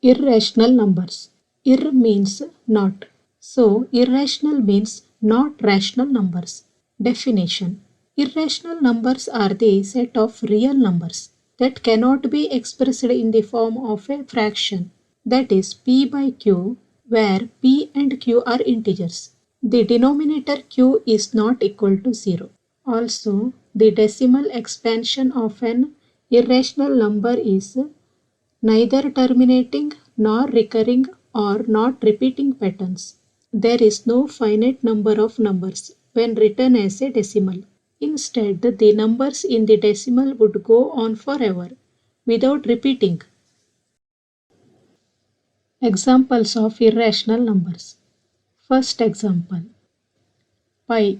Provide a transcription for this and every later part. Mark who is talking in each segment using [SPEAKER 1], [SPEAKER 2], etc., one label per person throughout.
[SPEAKER 1] Irrational numbers. Ir means not. So, irrational means not rational numbers. Definition. Irrational numbers are the set of real numbers that cannot be expressed in the form of a fraction, that is p by q, where p and q are integers. The denominator q is not equal to 0. Also, the decimal expansion of an irrational number is neither terminating nor recurring or not repeating patterns. There is no finite number of numbers when written as a decimal. Instead, the numbers in the decimal would go on forever without repeating. Examples of irrational numbers. First example, pi.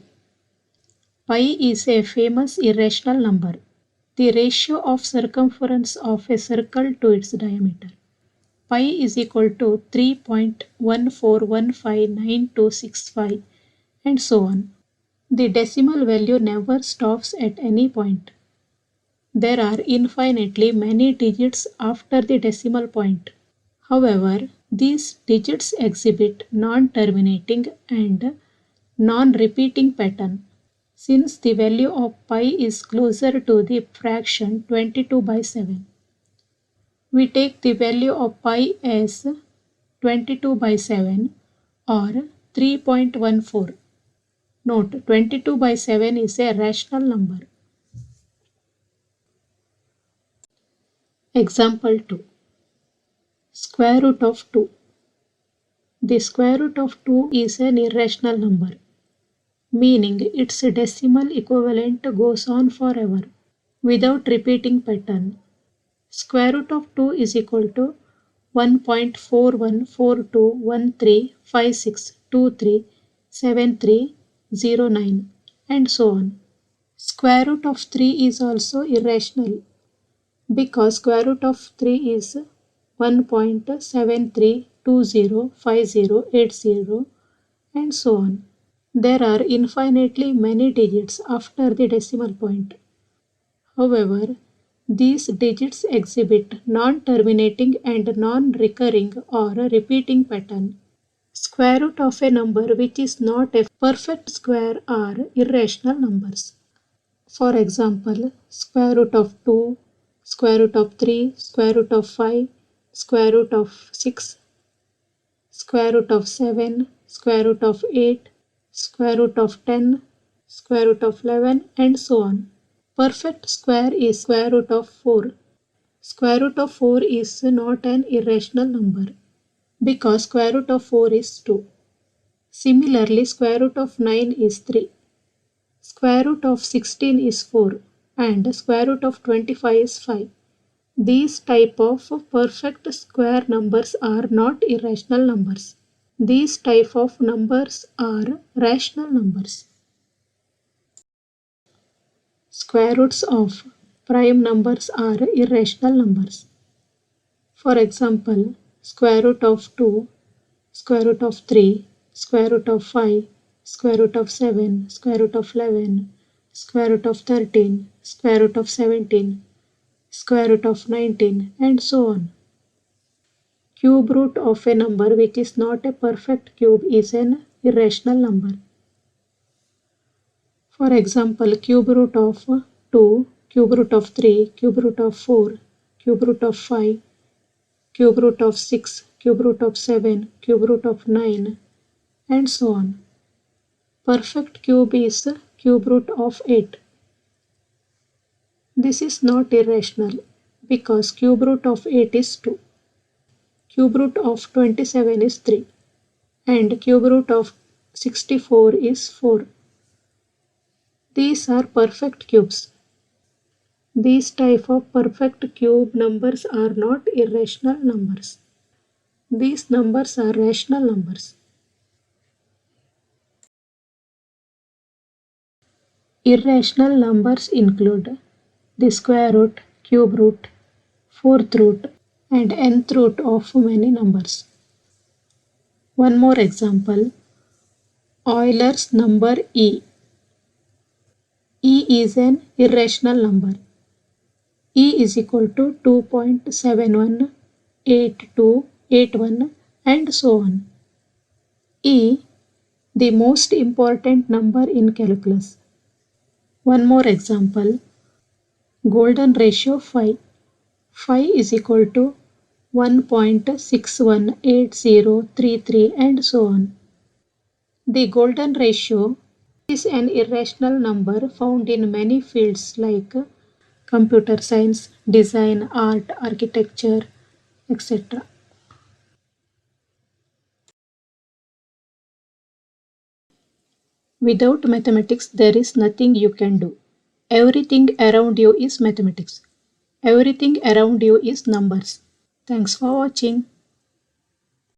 [SPEAKER 1] Pi is a famous irrational number, the ratio of circumference of a circle to its diameter. Pi is equal to 3.14159265 and so on. The decimal value never stops at any point. There are infinitely many digits after the decimal point. However, these digits exhibit non-terminating and non-repeating pattern. Since the value of pi is closer to the fraction 22 by 7, we take the value of pi as 22 by 7 or 3.14. Note, 22 by 7 is a rational number. Example 2. Square root of 2. The square root of 2 is an irrational number, meaning its decimal equivalent goes on forever without repeating pattern. Square root of 2 is equal to 1.41421356237309 and so on. Square root of 3 is also irrational because square root of 3 is 1.73205080 and so on. There are infinitely many digits after the decimal point. However, these digits exhibit non-terminating and non-recurring or repeating pattern. Square root of a number which is not a perfect square are irrational numbers. For example, square root of 2, square root of 3, square root of 5, square root of 6, square root of 7, square root of 8, square root of 10, square root of 11 and so on. Perfect square is square root of 4. Square root of 4 is not an irrational number because square root of 4 is 2. Similarly, square root of 9 is 3. Square root of 16 is 4 and square root of 25 is 5. These type of perfect square numbers are not irrational numbers. These type of numbers are rational numbers. Square roots of prime numbers are irrational numbers. For example, square root of 2, square root of 3, square root of 5, square root of 7, square root of 11, square root of 13, square root of 17, square root of 19 and so on. Cube root of a number which is not a perfect cube is an irrational number. For example, cube root of 2, cube root of 3, cube root of 4, cube root of 5, cube root of 6, cube root of 7, cube root of 9 and so on. Perfect cube is cube root of 8. This is not irrational because cube root of 8 is 2. Cube root of 27 is 3 and cube root of 64 is 4. These are perfect cubes. These type of perfect cube numbers are not irrational numbers. These numbers are rational numbers. Irrational numbers include the square root, cube root, fourth root, and nth root of many numbers. One more example, Euler's number E. E is an irrational number. E is equal to 2.71 82, 81, and so on. E. The most important number in calculus. One more example. Golden ratio phi. Phi is equal to 1.618033 and so on. The golden ratio is an irrational number found in many fields like computer science, design, art, architecture, etc. Without mathematics, there is nothing you can do. Everything around you is mathematics. Everything around you is numbers. Thanks for watching.